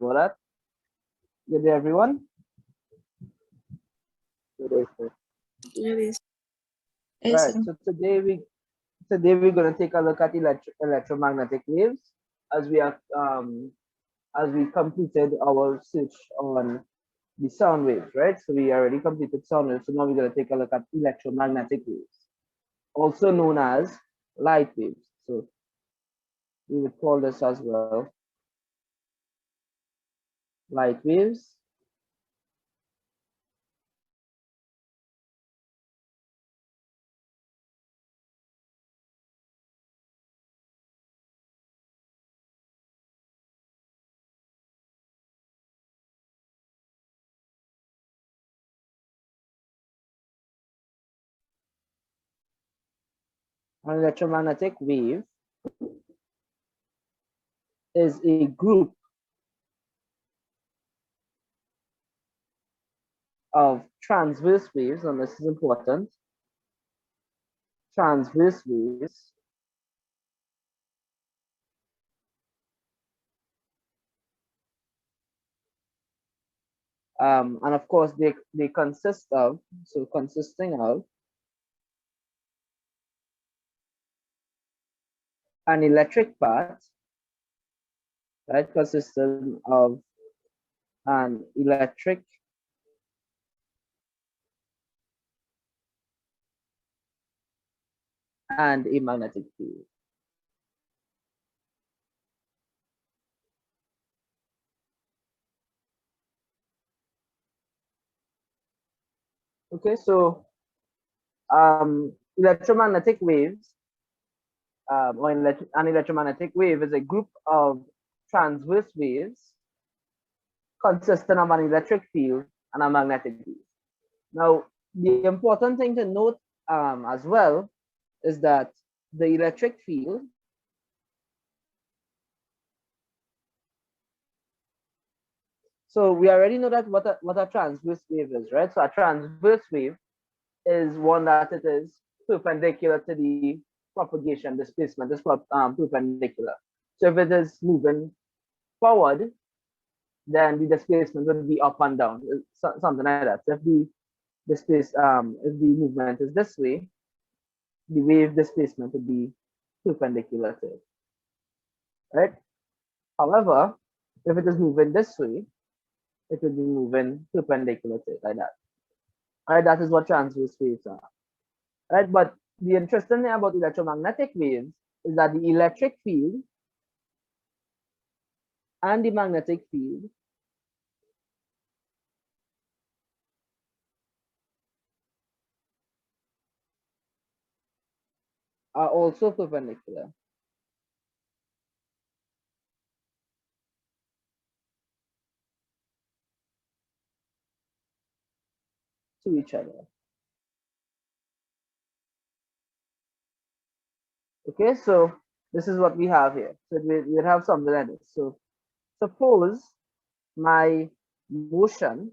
about that. Good day, everyone. Good day, sir. Yes. Right. So today we're going to take a look at electromagnetic waves as we have as we completed our search on the sound waves, right? So we already completed sound waves. So now we're going to take a look at electromagnetic waves, also known as light waves. So we would call this as well light waves. An electromagnetic wave is a group of transverse waves, and this is important, transverse waves and of course they consist of, so consisting of an electric part, right, consisting of an electric and a magnetic field. Okay, so electromagnetic waves, or an electromagnetic wave is a group of transverse waves consisting of an electric field and a magnetic field. Now, the important thing to note as well is that the electric field so we already know that what a transverse wave is, right? So a transverse wave is one that it is perpendicular to the propagation displacement is perpendicular. So if it is moving forward, then the displacement would be up and down, something like that. So if the movement is this way, the wave displacement would be perpendicular to it, right? However, if it is moving this way, it will be moving perpendicular to it like that. Right, that is what transverse waves are. Right, but the interesting thing about electromagnetic waves is that the electric field and the magnetic field are also perpendicular to each other. Okay, so this is what we have here. So we have something like this. So suppose my motion,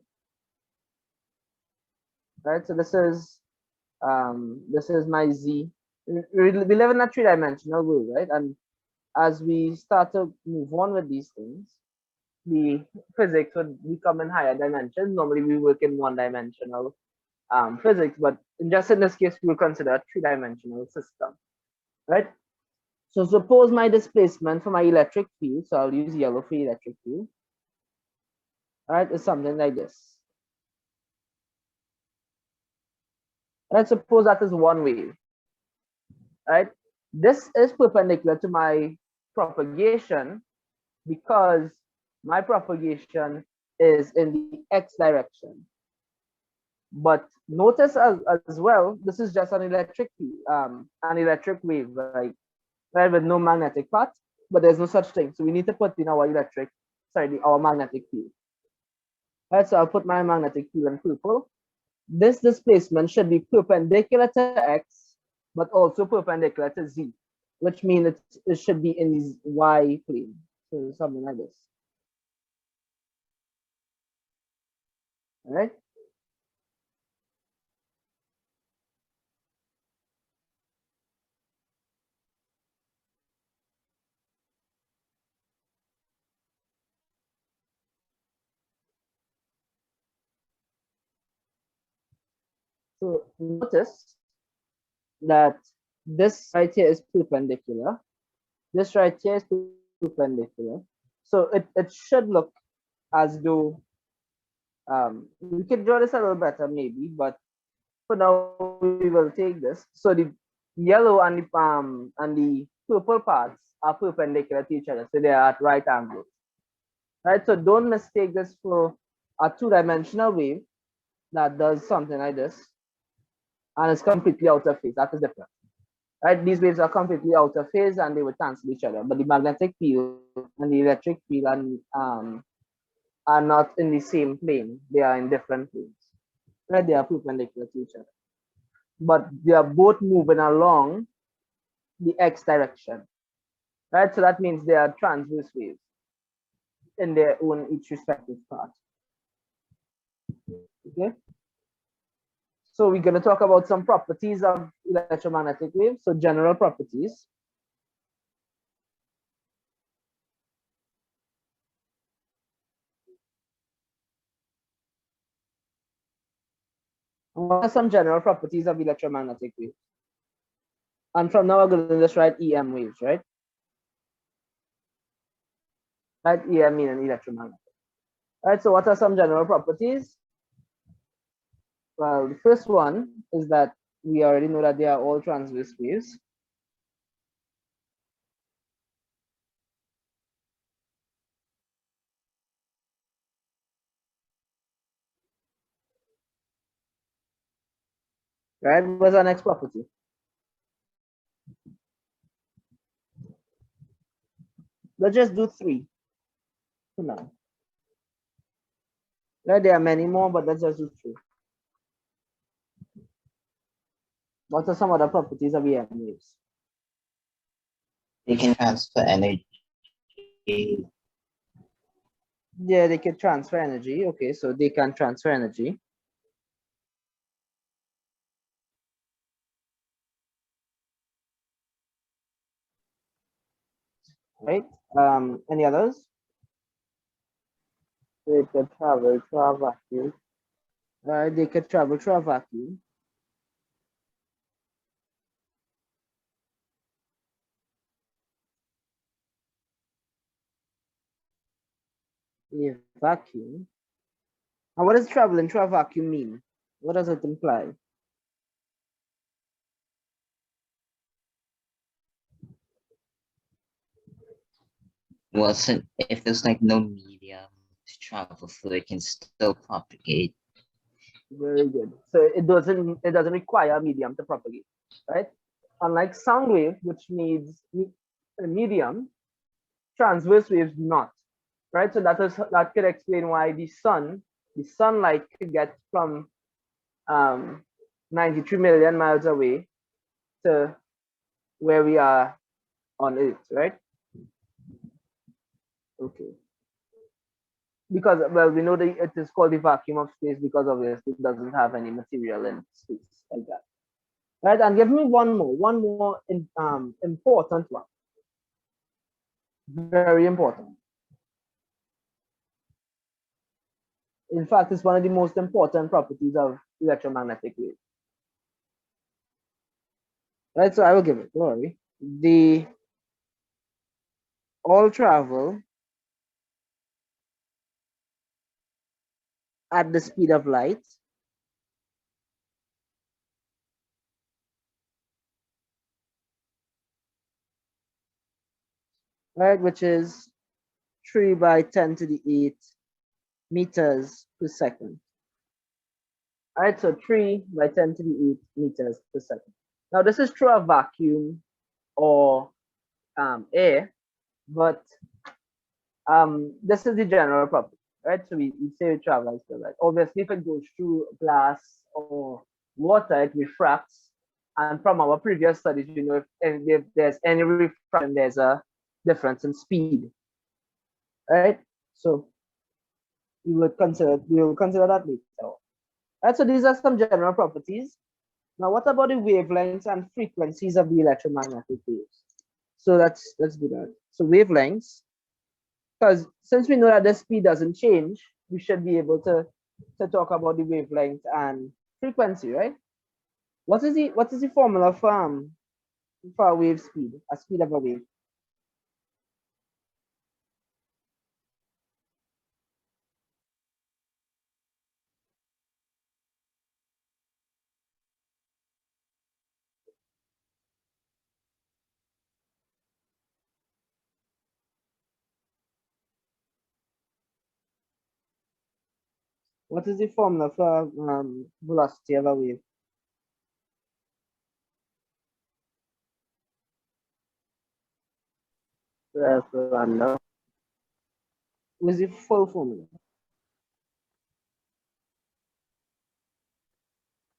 right? So this is my z. We live in a three-dimensional world, right? And as we start to move on with these things, the physics would become in higher dimensions. Normally we work in one-dimensional physics, but just in this case, we'll consider a three-dimensional system, right? So suppose my displacement for my electric field, so I'll use yellow for electric field, right, is something like this. Let's suppose that is one wave, right? This is perpendicular to my propagation because my propagation is in the x direction. But notice as well, this is just an electric wave, like right, with no magnetic part, but there's no such thing. So we need to put in our magnetic field. Right, so I'll put my magnetic field in purple. This displacement should be perpendicular to x, but also perpendicular to z, which means it should be in the y plane. So something like this. All right. So notice that this right here is perpendicular. This right here is perpendicular. So it should look as though we can draw this a little better maybe, but for now we will take this. So the yellow and the purple parts are perpendicular to each other, so they are at right angles. Right, so don't mistake this for a two-dimensional wave that does something like this and it's completely out of phase. That is different. Right, these waves are completely out of phase and they will cancel each other, but the magnetic field and the electric field are not in the same plane. They are in different planes. Right, they are perpendicular to each other, but they are both moving along the x direction. Right, so that means they are transverse waves in their own each respective part. Okay, so we're going to talk about some properties of electromagnetic waves. So general properties. What are some general properties of electromagnetic waves? And from now, we're going to just write EM waves, right? Right, EM meaning electromagnetic. Right, so what are some general properties? Well, the first one is that we already know that they are all transverse waves. Right, what's our next property? Let's just do 3 for now. Right, there are many more, but let's just do 3. What are some other properties of EM waves? They can transfer energy. Yeah, they can transfer energy. Okay, so they can transfer energy. Right. Any others? They could travel through a vacuum. They could travel through a vacuum. A vacuum. And what does traveling through a vacuum mean? What does it imply? Well, so if there's like no medium to travel through, it can still propagate. Very good. So it doesn't require a medium to propagate, right? Unlike sound wave, which needs a medium, transverse waves do not, right? So that could explain why the sunlight could get from 93 million miles away to where we are on Earth, right? Okay. Because, well, we know that it is called the vacuum of space because obviously it doesn't have any material in space like that. Right, and give me one more important one. Very important. In fact, it's one of the most important properties of electromagnetic waves. Right, so I will give it, don't worry. The all travel at the speed of light right, which is 3 by 10 to the 8 meters per second. All right, so 3 by 10 to the 8 meters per second. Now, this is through a vacuum or air, but this is the general property, right? So we say it travels through light. Obviously, if it goes through glass or water, it refracts. And from our previous studies, you know, if there's any refraction, there's a difference in speed, right? So we will consider that later. Right, so these are some general properties. Now, what about the wavelengths and frequencies of the electromagnetic waves? So let's do that. So wavelengths, because since we know that the speed doesn't change, we should be able to talk about the wavelength and frequency, right? What is the formula for a wave speed? A speed of a wave. What is the formula for velocity of a wave? Lambda. What is the full formula?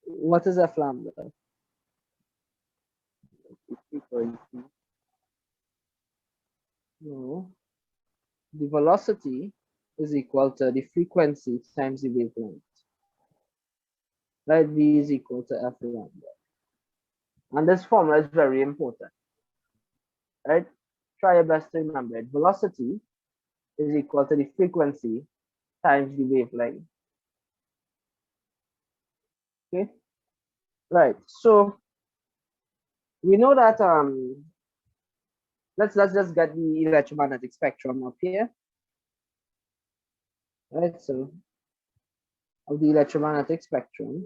What is F lambda? Frequency. No. The velocity is equal to the frequency times the wavelength. Right? V is equal to F lambda. And this formula is very important. Right? Try your best to remember it. Velocity is equal to the frequency times the wavelength. Okay? Right. So we know that let's just get the electromagnetic spectrum up here. Right, so of the electromagnetic spectrum.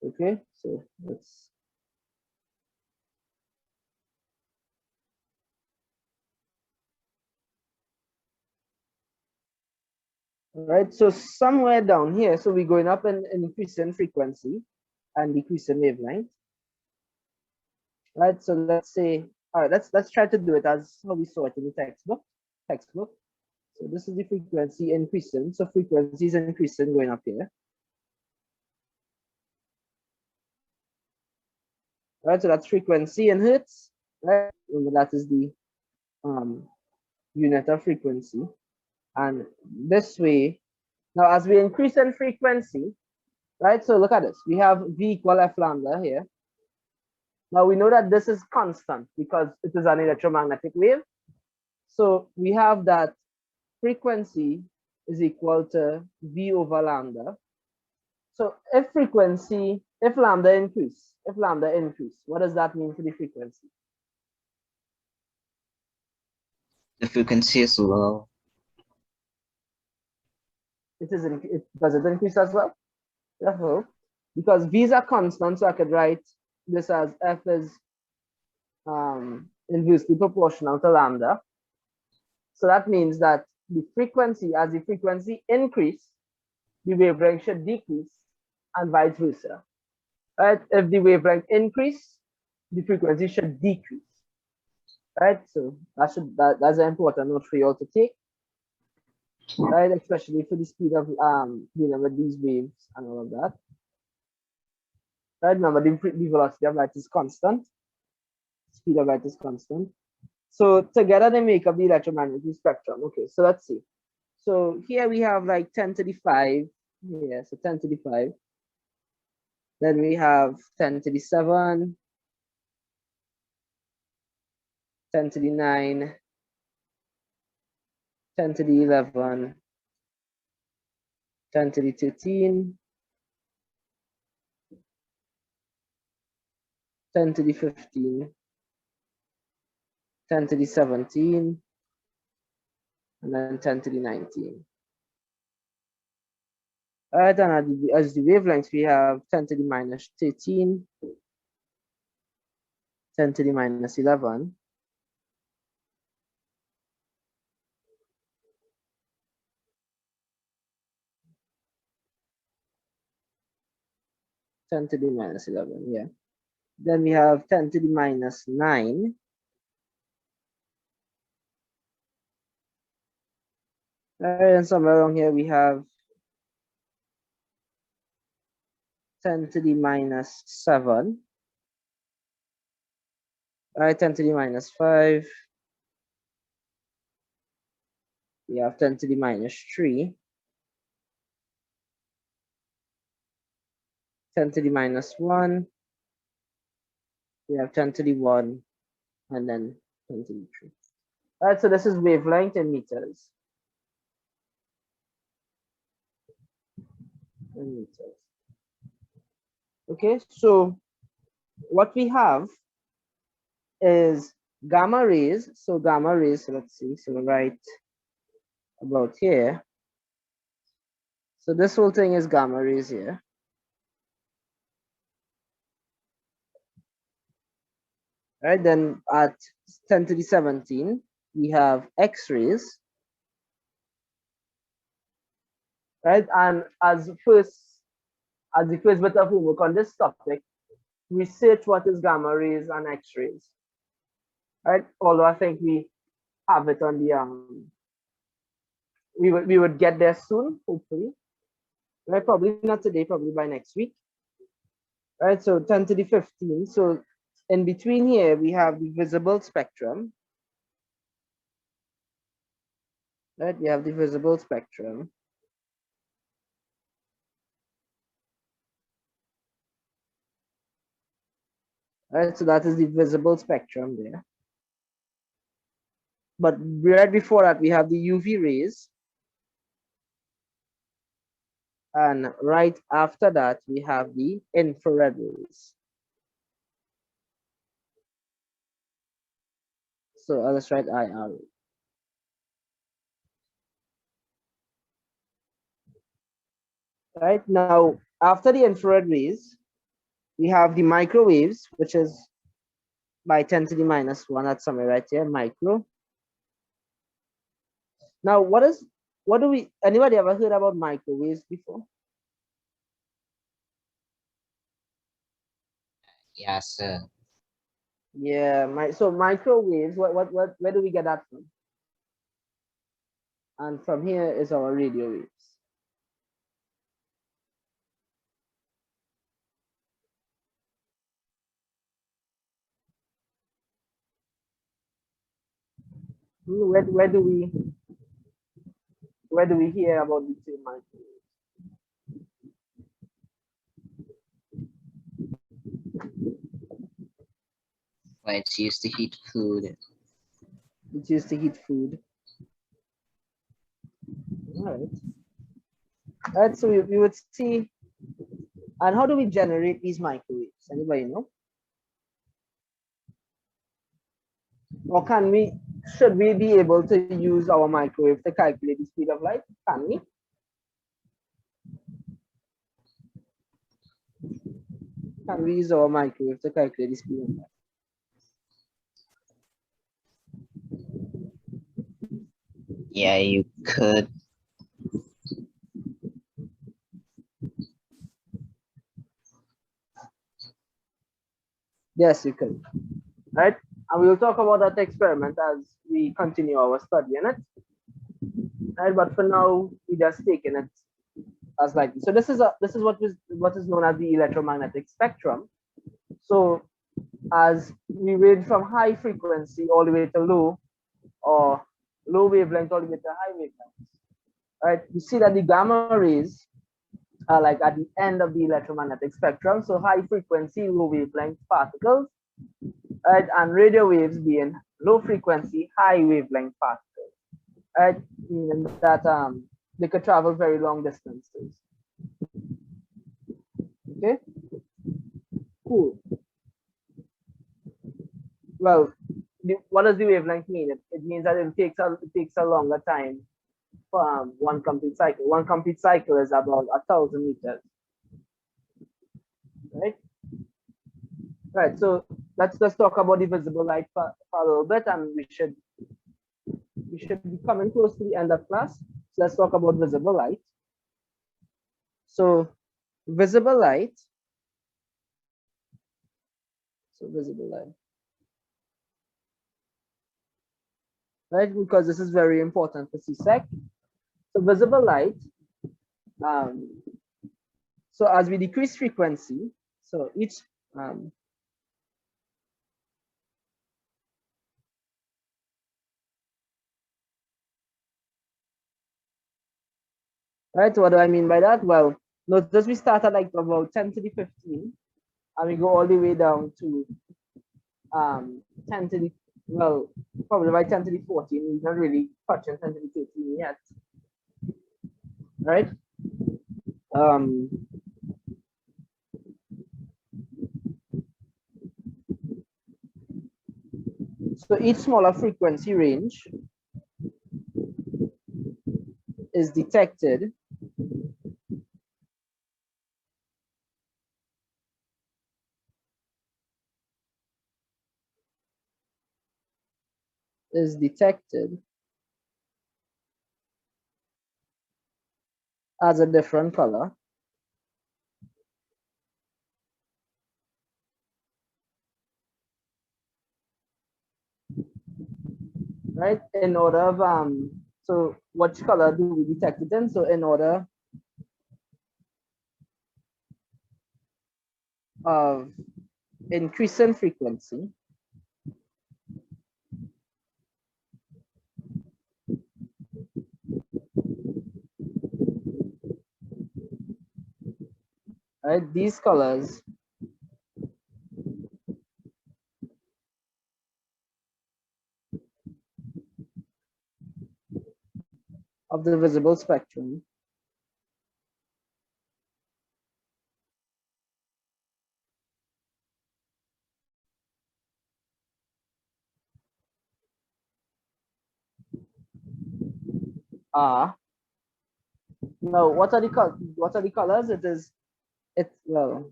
Okay, so let's all right, so somewhere down here, so we're going up in increasing frequency and decreasing wavelength. Right, so let's say, all right, let's try to do it as how we saw it in the textbook. So this is the frequency increasing. So frequency is increasing going up here. Right, so that's frequency in hertz. Right, remember that is the unit of frequency. And this way, now as we increase in frequency, right? So look at this. We have V equal F lambda here. Now we know that this is constant because it is an electromagnetic wave. So we have that frequency is equal to V over lambda. So if lambda increase, what does that mean for the frequency? The frequency is low. Does it increase as well? Therefore, because V's are constant, so I could write this as F is inversely proportional to lambda. So that means that the frequency, as the frequency increase, the wavelength should decrease and vice versa. Right? If the wavelength increase, the frequency should decrease. Right? So that's an important note for you all to take. Right? Especially for the speed of dealing with these waves and all of that. Right? Remember the velocity of light is constant. Speed of light is constant. So together they make up the electromagnetic spectrum. Okay, so let's see. So here we have like 10 to the 5. Yeah, so 10 to the 5. Then we have 10 to the 7, 10 to the 9, 10 to the 11, 10 to the 13, 10 to the 15, 10 to the 17, and then 10 to the 19. All right, and as the wavelengths, we have 10 to the minus 13, 10 to the minus 11, 10 to the minus 11, yeah. Then we have 10 to the minus 9, and somewhere around here we have 10 to the minus 7. All right, 10 to the minus 5. We have 10 to the minus 3. 10 to the minus 1. We have 10 to the 1. And then 10 to the 3. All right, so this is wavelength in meters. meters. Okay, so what we have is gamma rays. So gamma rays, so let's see, so right about here. So this whole thing is gamma rays here. Right, then at 10 to the 17, we have X-rays. Right, and as the first bit of homework on this topic, research what is gamma rays and X-rays. Right, although I think we have it on the we would get there soon, hopefully. Right, probably not today, probably by next week. Right, so 10 to the 15. So in between here, we have the visible spectrum. Right, we have the visible spectrum. Right, so that is the visible spectrum there. But right before that, we have the UV rays. And right after that, we have the infrared rays. So I'll just write IR. Right now, after the infrared rays, we have the microwaves, which is by 10 to the minus 1, that's somewhere right here, micro. Now, anybody ever heard about microwaves before? Yes, sir. Yeah, so microwaves, where do we get that from? And from here is our radio waves. Where do we hear about the same microwaves? Well, it's used to heat food. It's used to heat food. All right, so we would see, and how do we generate these microwaves? Anybody know? Or should we be able to use our microwave to calculate the speed of light? Can we? Can we use our microwave to calculate the speed of light? Yeah, you could. Yes, you can. Right? And we'll talk about that experiment as we continue our study in it. Right? But for now, we just taking it as likely. So this is what is known as the electromagnetic spectrum. So as we range from high frequency all the way to low, or low wavelength all the way to high wavelength. Right? You see that the gamma rays are like at the end of the electromagnetic spectrum. So high frequency, low wavelength particles, right? And radio waves being low frequency, high wavelength particles, right? Meaning that they could travel very long distances. Okay, cool. Well, what does the wavelength mean? It means that it takes a longer time for one complete cycle. One complete cycle is about 1,000 meters, right? Right. So let's just talk about the visible light for a little bit, and we should be coming close to the end of class. So let's talk about visible light. So visible light. So visible light. Right, because this is very important for CSEC. So visible light. So as we decrease frequency, so each right, what do I mean by that? Well, notice we start at like about 10 to the 15, and we go all the way down to 10 to the, well, probably by 10 to the 14, we're not really touching 10 to the 13 yet, right? um, so each smaller frequency range is detected as a different color, right? In order of so which color do we detect it in? So in order of increasing frequency, right? These colors of the visible spectrum are now what are the colors? It well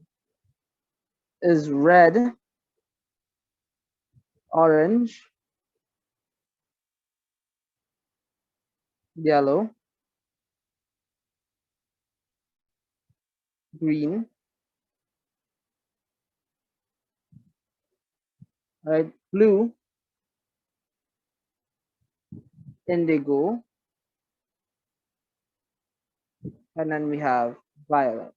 is red, orange, yellow, green, right? Blue, indigo, and then we have violet.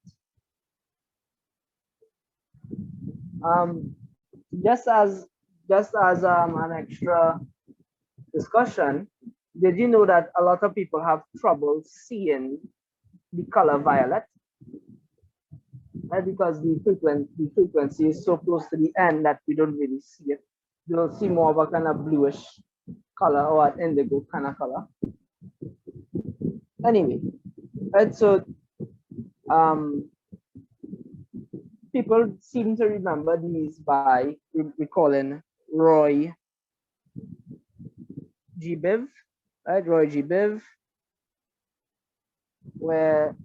Um, just as an extra discussion, did you know that a lot of people have trouble seeing the color violet? Right? Because the frequency is so close to the end that we don't really see it. You'll see more of a kind of bluish color or an indigo kind of color. Anyway, right? So um, people seem to remember these by recalling Roy G. Biv, right? Roy G. Biv, where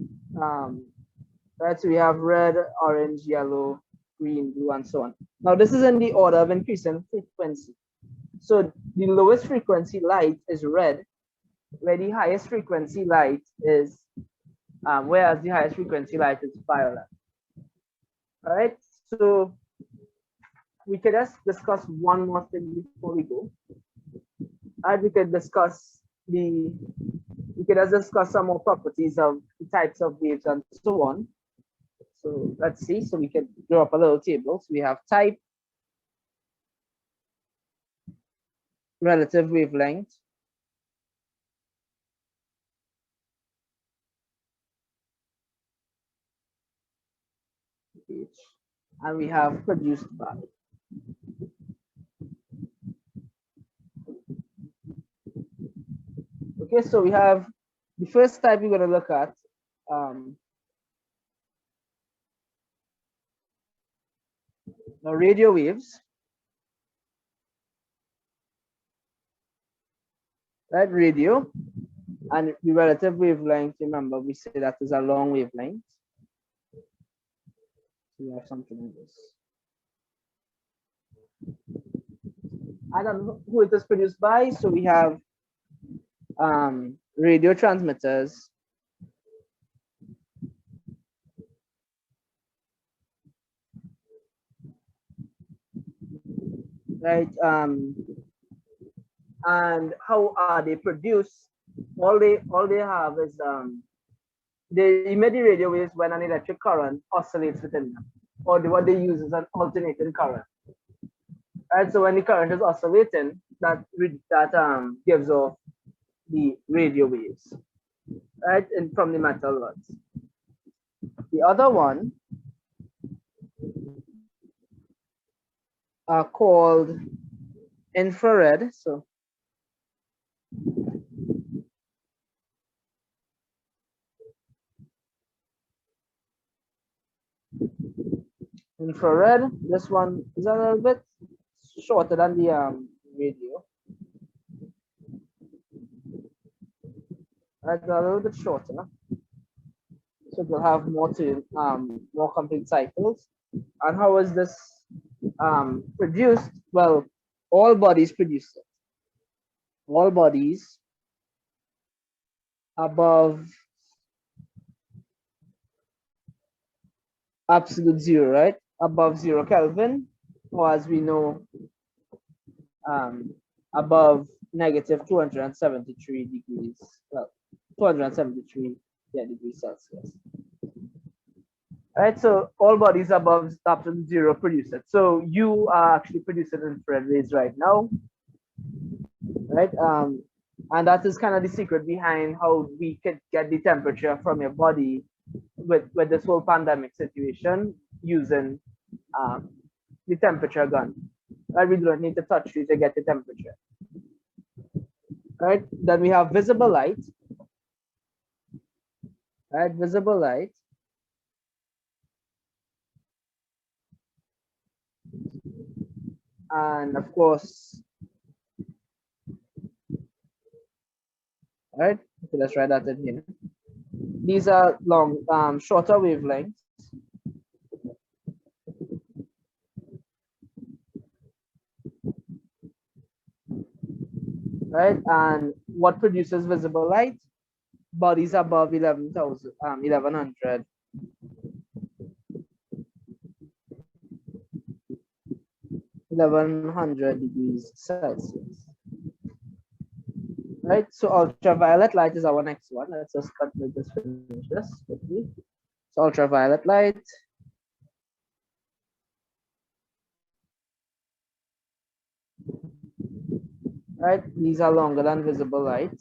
right, so we have red, orange, yellow, green, blue, and so on. Now this is in the order of increasing frequency. So the lowest frequency light is red, where the highest frequency light is, whereas the highest frequency light is violet. All right, so we could just discuss one more thing before we go. And we could discuss some more properties of the types of waves and so on. So let's see. So we can draw up a little table. So we have type, relative wavelength, and we have produced by. Okay, so we have the first type we're going to look at. Now radio waves, right? Radio, and the relative wavelength, remember we say that is a long wavelength. So we have something like this. I don't know who it is produced by, so we have radio transmitters, right? And how are they produced? All they have is they emit the radio waves when an electric current oscillates within them, or what they use is an alternating current. Right, so when the current is oscillating, that gives off the radio waves, right, and from the metal rods. The other one are called infrared. So Infrared, this one is a little bit shorter than the radio. Right, a little bit shorter. So it will have more complete cycles. And how is this produced? Well, all bodies produce it. All bodies above absolute zero, right? Above 0 Kelvin, or as we know, um, above negative 273 degrees, well, 273 degrees Celsius. Right, so all bodies above absolute zero produce it. So you are actually producing infrared rays right now, right? And that is kind of the secret behind how we could get the temperature from your body with this whole pandemic situation using um, the temperature gun. Right, we don't need to touch you to get the temperature. Right, then we have visible light. Right, visible light. And of course, right, okay, let's write that in here. These are shorter wavelengths. Right, and what produces visible light? Bodies above 11,000, 1100. 1100 degrees Celsius. Right, so ultraviolet light is our next one. Let's just finish this quickly. So ultraviolet light. Right, these are longer than visible light.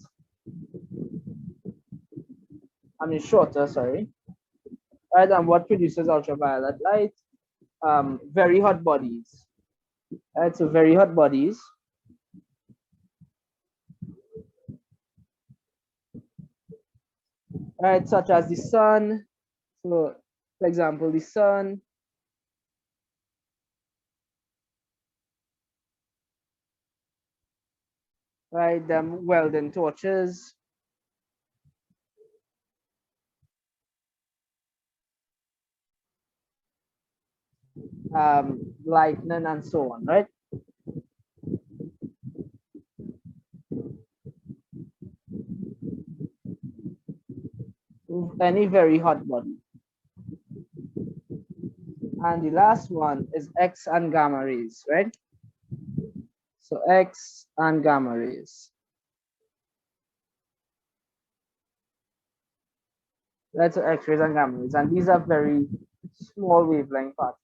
I mean shorter, sorry. Right, and what produces ultraviolet light? Very hot bodies. Right, so very hot bodies. Right, such as the sun. So, for example, the sun. Right, them welding torches. Lightning and so on, right? Any very hot body. And the last one is X and gamma rays, right? So X and gamma rays. That's X-rays and gamma rays, and these are very small wavelength particles.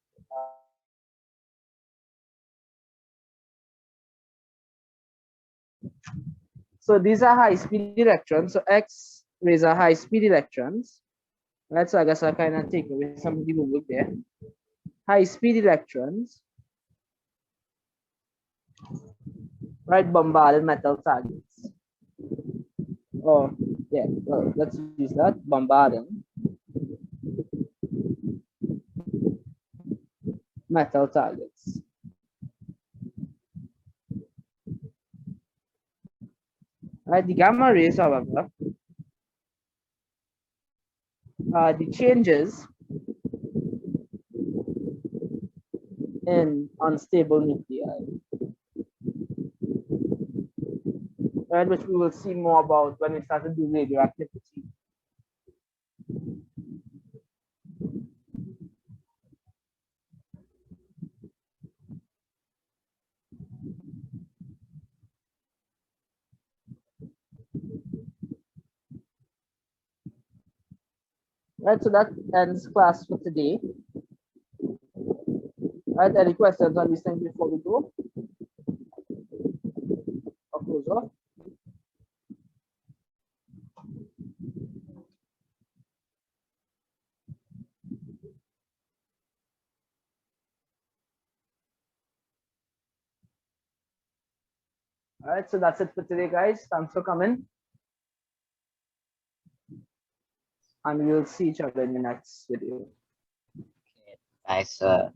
So these are high-speed electrons. So X rays are high-speed electrons. Right, so I guess I kind of take away some of the homework there. High-speed electrons, right, bombarded metal targets. Oh, yeah, well, let's use that, bombarding metal targets. Right, the gamma rays, however, the changes in unstable nuclei, right, which we will see more about when we start to do radioactivity. Right, so that ends class for today. Right, any questions on these things before we go? Or close off? All right, so that's it for today, guys. Thanks for coming. And we'll see each other in the next video. Okay. Bye, sir.